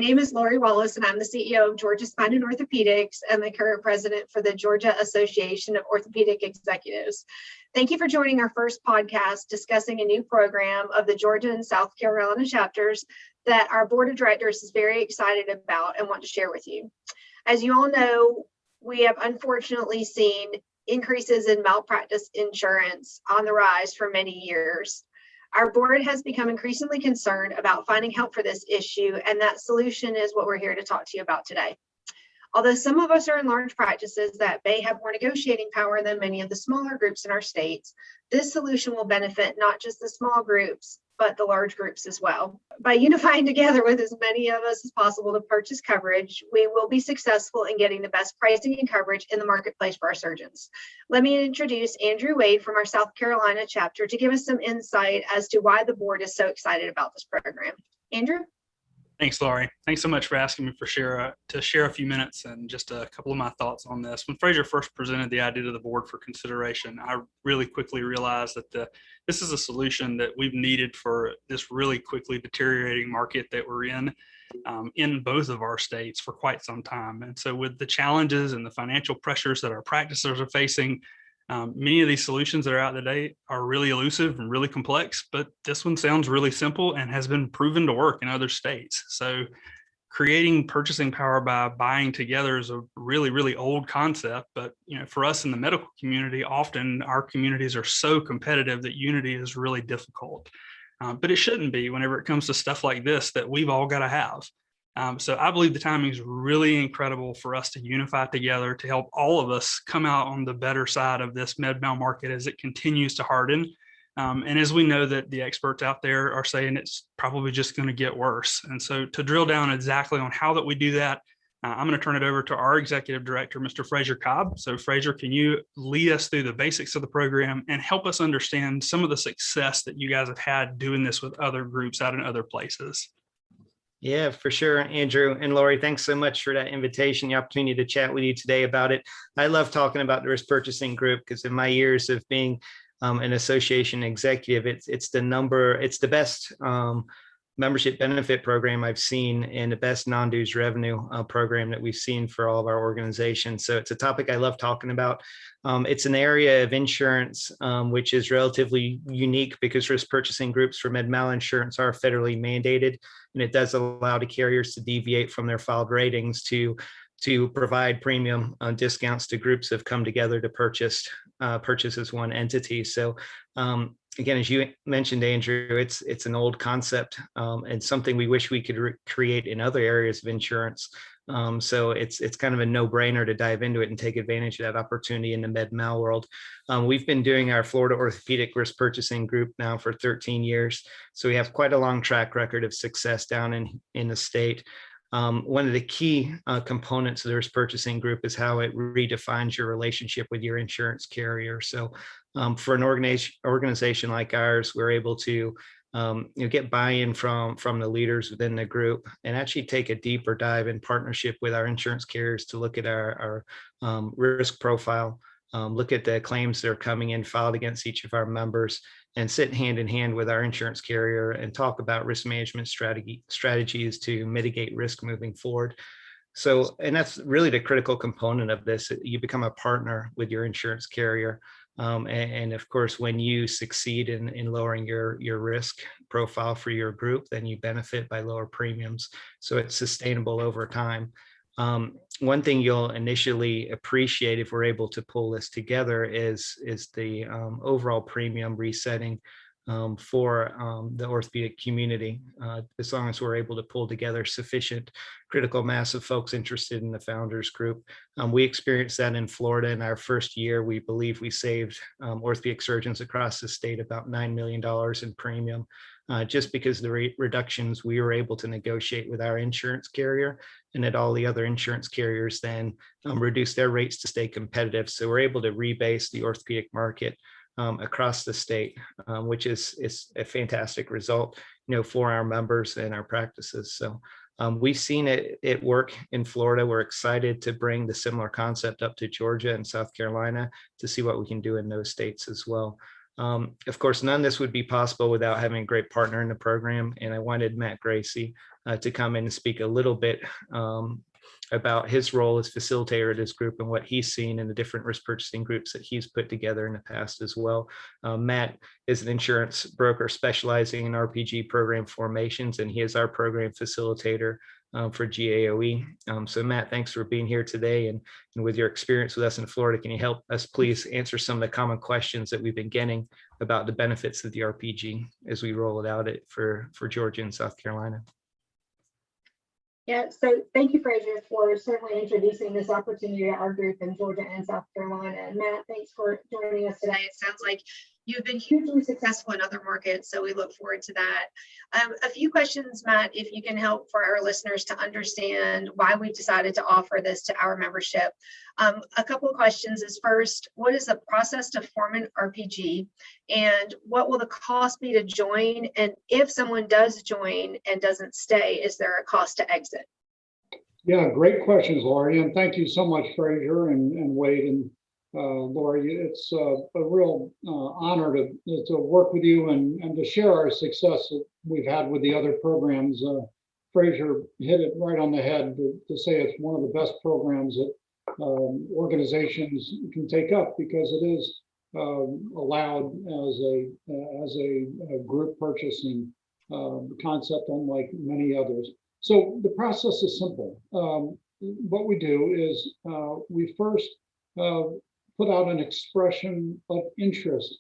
name is Lori Wallace, and I'm the CEO of Georgia Spine and Orthopedics and the current president for the Georgia Association of Orthopedic Executives. Thank you for joining our first podcast discussing a new program of the Georgia and South Carolina chapters that our board of directors is very excited about and want to share with you. As you all know, we have unfortunately seen increases in malpractice insurance on the rise for many years. Our board has become increasingly concerned about finding help for this issue, and that solution is what we're here to talk to you about today. Although some of us are in large practices that may have more negotiating power than many of the smaller groups in our states, this solution will benefit not just the small groups, but the large groups as well. By unifying together with as many of us as possible to purchase coverage, we will be successful in getting the best pricing and coverage in the marketplace for our surgeons. Let me introduce Andrew Wade from our South Carolina chapter to give us some insight as to why the board is so excited about this program. Andrew? Thanks, Laurie. Thanks so much for asking me to share a few minutes and just a couple of my thoughts on this. When Frazier first presented the idea to the board for consideration, I really quickly realized that this is a solution that we've needed for this really quickly deteriorating market that we're in both of our states for quite some time. And so with the challenges and the financial pressures that our practices are facing, many of these solutions that are out today are really elusive and really complex, but this one sounds really simple and has been proven to work in other states. So creating purchasing power by buying together is a really, really old concept. But for us in the medical community, often our communities are so competitive that unity is really difficult. But it shouldn't be whenever it comes to stuff like this that we've all got to have. So I believe the timing is really incredible for us to unify together to help all of us come out on the better side of this med-mal market as it continues to harden. And as we know that the experts out there are saying it's probably just going to get worse. And so to drill down exactly on how that we do that, I'm going to turn it over to our executive director, Mr. Frazier Cobb. So Frazier, can you lead us through the basics of the program and help us understand some of the success that you guys have had doing this with other groups out in other places? Yeah, for sure, Andrew and Lori, thanks so much for that invitation, the opportunity to chat with you today about it. I love talking about the risk purchasing group because in my years of being an association executive, it's the best membership benefit program I've seen and the best non-dues revenue program that we've seen for all of our organizations. So it's a topic I love talking about. It's an area of insurance which is relatively unique because risk purchasing groups for med-mal insurance are federally mandated, and it does allow the carriers to deviate from their filed ratings to provide premium discounts to groups that have come together to purchase as one entity. So again, as you mentioned, Andrew, it's an old concept and something we wish we could create in other areas of insurance. So it's kind of a no-brainer to dive into it and take advantage of that opportunity in the med-mal world. We've been doing our Florida Orthopedic Risk Purchasing Group now for 13 years. So we have quite a long track record of success down in the state. One of the key components of the risk purchasing group is how it redefines your relationship with your insurance carrier. So for an organization like ours, we're able to get buy-in from the leaders within the group and actually take a deeper dive in partnership with our insurance carriers to look at our risk profile, look at the claims that are coming in filed against each of our members, and sit hand in hand with our insurance carrier and talk about risk management strategies to mitigate risk moving forward. So, and that's really the critical component of this. You become a partner with your insurance carrier. And of course, when you succeed in lowering your risk profile for your group, then you benefit by lower premiums. So it's sustainable over time. One thing you'll initially appreciate if we're able to pull this together is the overall premium resetting for the orthopedic community, as long as we're able to pull together sufficient critical mass of folks interested in the founders group. We experienced that in Florida in our first year. We believe we saved orthopedic surgeons across the state about $9 million in premium, just because the rate reductions we were able to negotiate with our insurance carrier, and that all the other insurance carriers then reduced their rates to stay competitive. So we're able to rebase the orthopedic market across the state, which is a fantastic result, for our members and our practices. So we've seen it work in Florida. We're excited to bring the similar concept up to Georgia and South Carolina to see what we can do in those states as well. Of course, none of this would be possible without having a great partner in the program. And I wanted Matt Gracey to come in and speak a little bit about his role as facilitator of this group and what he's seen in the different risk purchasing groups that he's put together in the past as well. Matt is an insurance broker specializing in RPG program formations, and he is our program facilitator for GAOE. So Matt, thanks for being here today. And with your experience with us in Florida, can you help us please answer some of the common questions that we've been getting about the benefits of the RPG as we roll it out for Georgia and South Carolina? Yeah, so thank you, Fraser, for certainly introducing this opportunity to our group in Georgia and South Carolina. And Matt, thanks for joining us today. It sounds like you've been hugely successful in other markets, so we look forward to that. A few questions, Matt, if you can help for our listeners to understand why we've decided to offer this to our membership. A couple of questions is first, what is the process to form an RPG, and what will the cost be to join? And if someone does join and doesn't stay, is there a cost to exit? Yeah, great questions, Lori, and thank you so much, Fraser and Wade and Lori. It's a real honor to work with you and to share our success that we've had with the other programs. Fraser hit it right on the head to say it's one of the best programs that organizations can take up, because it is allowed as a group purchasing concept, unlike many others. So the process is simple. What we do is we first put out an expression of interest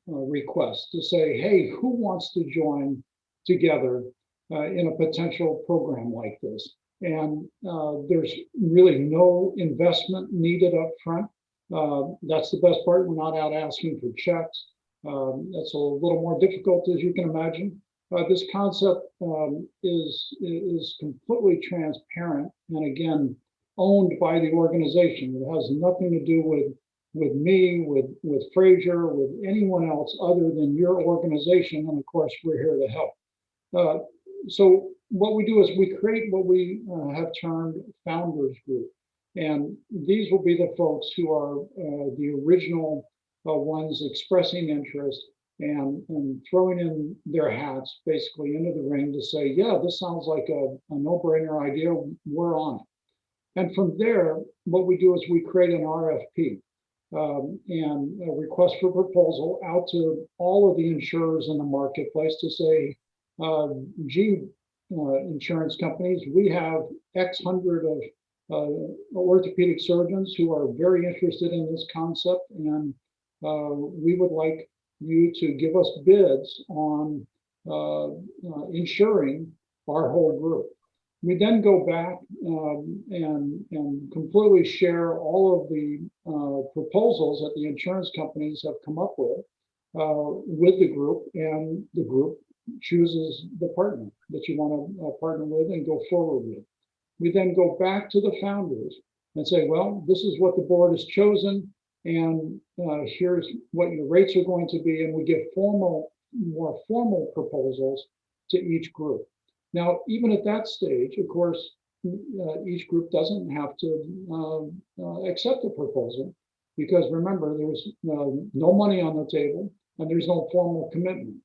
request to say, hey, who wants to join together in a potential program like this? And there's really no investment needed up front. That's the best part. We're not out asking for checks. That's a little more difficult, as you can imagine. This concept is completely transparent and, again, owned by the organization. It has nothing to do with me, with Fraser, with anyone else other than your organization. And of course, we're here to help. So what we do is we create what we have termed Founders Group. And these will be the folks who are the original ones expressing interest and throwing in their hats basically into the ring to say, yeah, this sounds like a no-brainer idea, we're on it. And from there, what we do is we create an RFP and a request for proposal out to all of the insurers in the marketplace to say, gee, insurance companies, we have X hundred of orthopedic surgeons who are very interested in this concept, and we would like you to give us bids on insuring our whole group. We then go back and completely share all of the proposals that the insurance companies have come up with the group, and the group chooses the partner that you want to partner with and go forward with. We then go back to the founders and say, well, this is what the board has chosen, and here's what your rates are going to be, and we give more formal proposals to each group. Now, even at that stage, of course, each group doesn't have to accept the proposal, because remember, there's no money on the table and there's no formal commitment.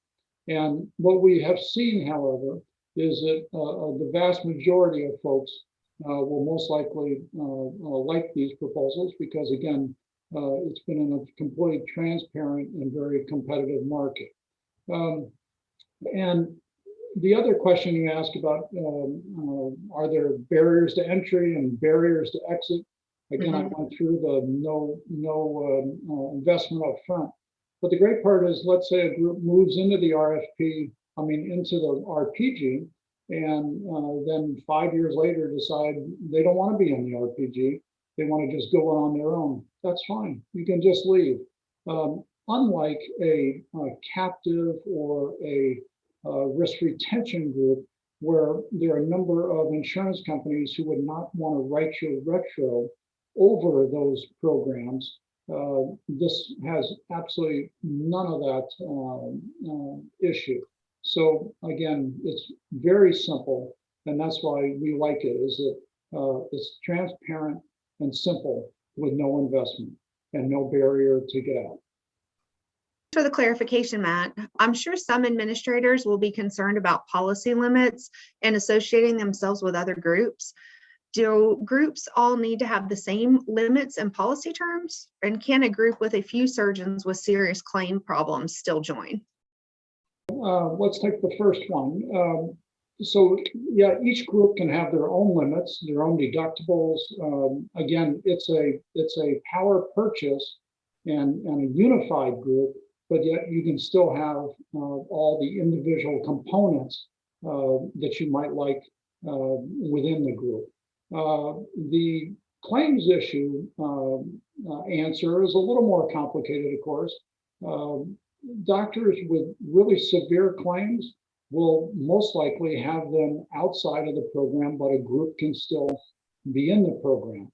And what we have seen, however, is that the vast majority of folks will most likely like these proposals, because, again, it's been in a completely transparent and very competitive market. And the other question you asked about, are there barriers to entry and barriers to exit? Again, I went through the no investment up front. But the great part is, let's say a group moves into the into the RPG, and then 5 years later decide they don't want to be in the RPG. They want to just go on their own. That's fine. You can just leave. Unlike a captive or a risk retention group, where there are a number of insurance companies who would not want to write your retro over those programs. This has absolutely none of that issue. So again, it's very simple, and that's why we like it, is that it's transparent and simple with no investment and no barrier to get out. For the clarification, Matt, I'm sure some administrators will be concerned about policy limits and associating themselves with other groups. Do groups all need to have the same limits and policy terms? And can a group with a few surgeons with serious claim problems still join? Let's take the first one. So yeah, each group can have their own limits, their own deductibles. Again, it's a power purchase and a unified group, but yet you can still have all the individual components that you might like within the group. The claims issue answer is a little more complicated, of course. Doctors with really severe claims will most likely have them outside of the program, but a group can still be in the program.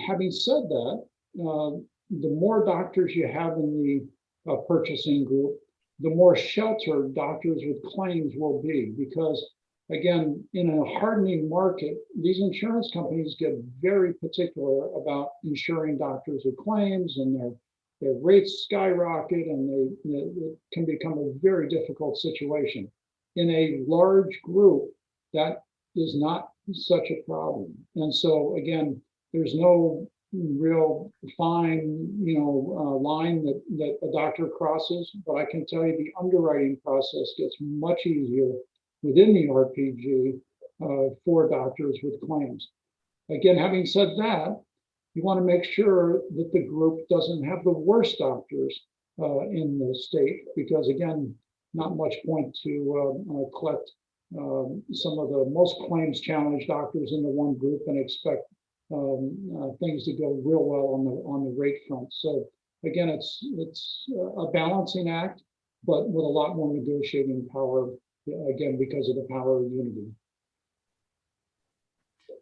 Having said that, the more doctors you have in the purchasing group, the more sheltered doctors with claims will be, because again, in a hardening market, these insurance companies get very particular about insuring doctors with claims, and their rates skyrocket, and it can become a very difficult situation. In a large group, that is not such a problem. And so again, there's no real fine, line that a doctor crosses, but I can tell you the underwriting process gets much easier within the RPG for doctors with claims. Again, having said that, you want to make sure that the group doesn't have the worst doctors in the state, because again, not much point to collect some of the most claims challenged doctors into one group and expect things to go real well on the rate front. So again, it's a balancing act, but with a lot more negotiating power, again, because of the power of unity.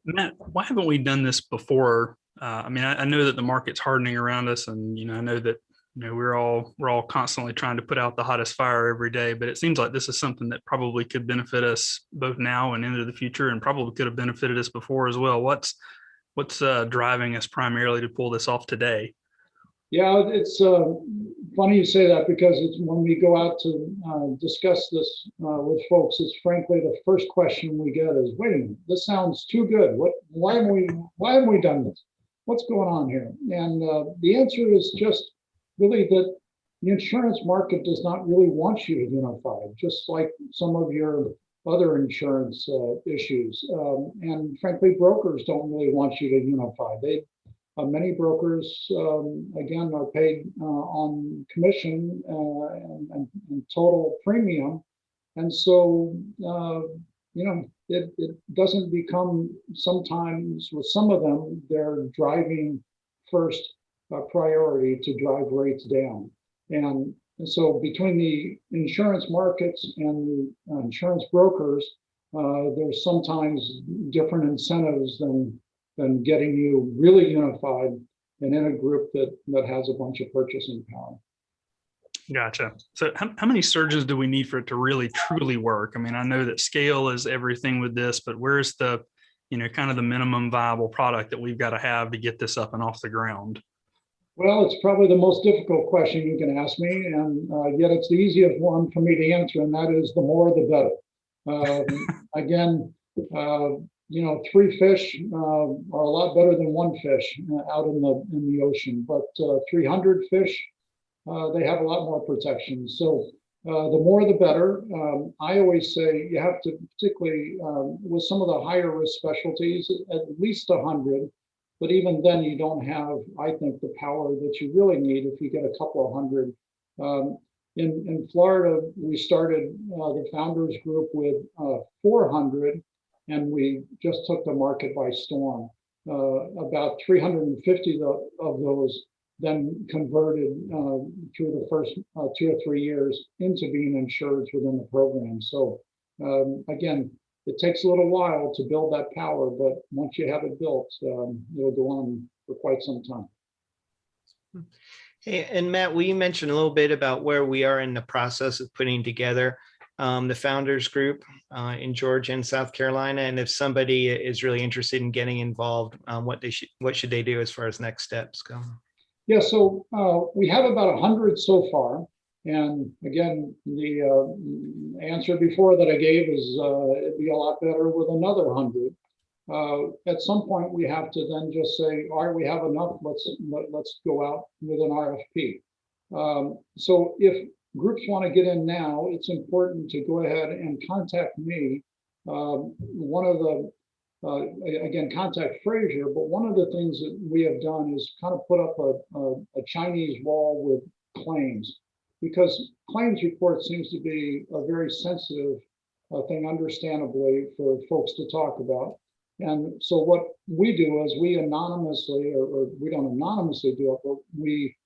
Matt, why haven't we done this before? I mean, I know that the market's hardening around us, and I know that we're all constantly trying to put out the hottest fire every day. But it seems like this is something that probably could benefit us both now and into the future, and probably could have benefited us before as well. What's driving us primarily to pull this off today? Yeah, it's funny you say that, because it's when we go out to discuss this with folks, it's frankly the first question we get is, wait a minute, this sounds too good. Why haven't we done this? What's going on here? And the answer is just really that the insurance market does not really want you to unify, just like some of your other insurance issues. And frankly, brokers don't really want you to unify. Many brokers, again, are paid on commission and total premium. And so, it doesn't become, sometimes with some of them, they're driving first priority to drive rates down. And so between the insurance markets and the insurance brokers, there's sometimes different incentives than getting you really unified and in a group that has a bunch of purchasing power. Gotcha. So how many surgeons do we need for it to really truly work? I mean, I know that scale is everything with this, but where's the, kind of the minimum viable product that we've got to have to get this up and off the ground? Well, it's probably the most difficult question you can ask me, and yet it's the easiest one for me to answer, and that is the more the better. Again, 3 fish are a lot better than 1 fish out in the ocean, but 300 fish, they have a lot more protection. So the more the better. I always say you have to, particularly with some of the higher risk specialties, at least 100. But even then, you don't have, I think, the power that you really need if you get a couple of hundred. In Florida, we started the founders group with 400, and we just took the market by storm. About 350 of those then converted through the first 2 or 3 years into being insured within the program. So again, it takes a little while to build that power, but once you have it built, it'll go on for quite some time. Hey, and Matt, will you mention a little bit about where we are in the process of putting together the founders group in Georgia and South Carolina, and if somebody is really interested in getting involved, what should they do as far as next steps go? Yeah, so we have about 100 so far. And again, the answer before that I gave is it'd be a lot better with another 100. At some point, we have to then just say, all right, we have enough. Let's go out with an RFP. So if groups want to get in now, it's important to go ahead and contact me. One of the again, contact Frazier, but one of the things that we have done is kind of put up a Chinese wall with claims, because claims report seems to be a very sensitive thing, understandably, for folks to talk about. And so what we do is we anonymously, or we don't anonymously do it, but we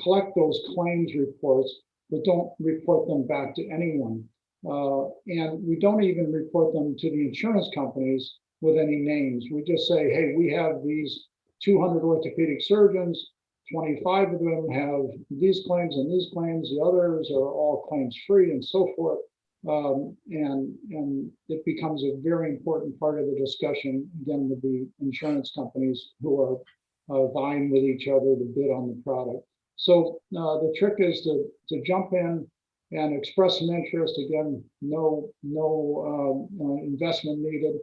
collect those claims reports, but don't report them back to anyone. And we don't even report them to the insurance companies with any names. We just say, hey, we have these 200 orthopedic surgeons, 25 of them have these claims and these claims, the others are all claims free and so forth. And it becomes a very important part of the discussion, again, with the insurance companies who are vying with each other to bid on the product. So the trick is to jump in and express some interest. Again, no investment needed,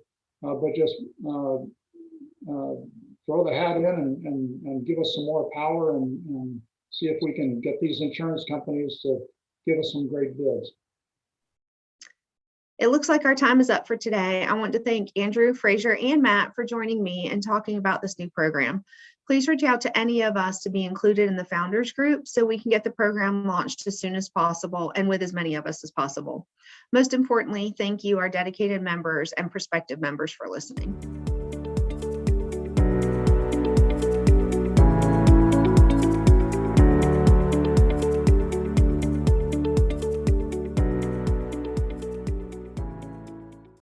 but just throw the hat in and give us some more power and see if we can get these insurance companies to give us some great bids. It looks like our time is up for today. I want to thank Andrew, Frazier, and Matt for joining me and talking about this new program. Please reach out to any of us to be included in the founders group so we can get the program launched as soon as possible and with as many of us as possible. Most importantly, thank you, our dedicated members and prospective members, for listening.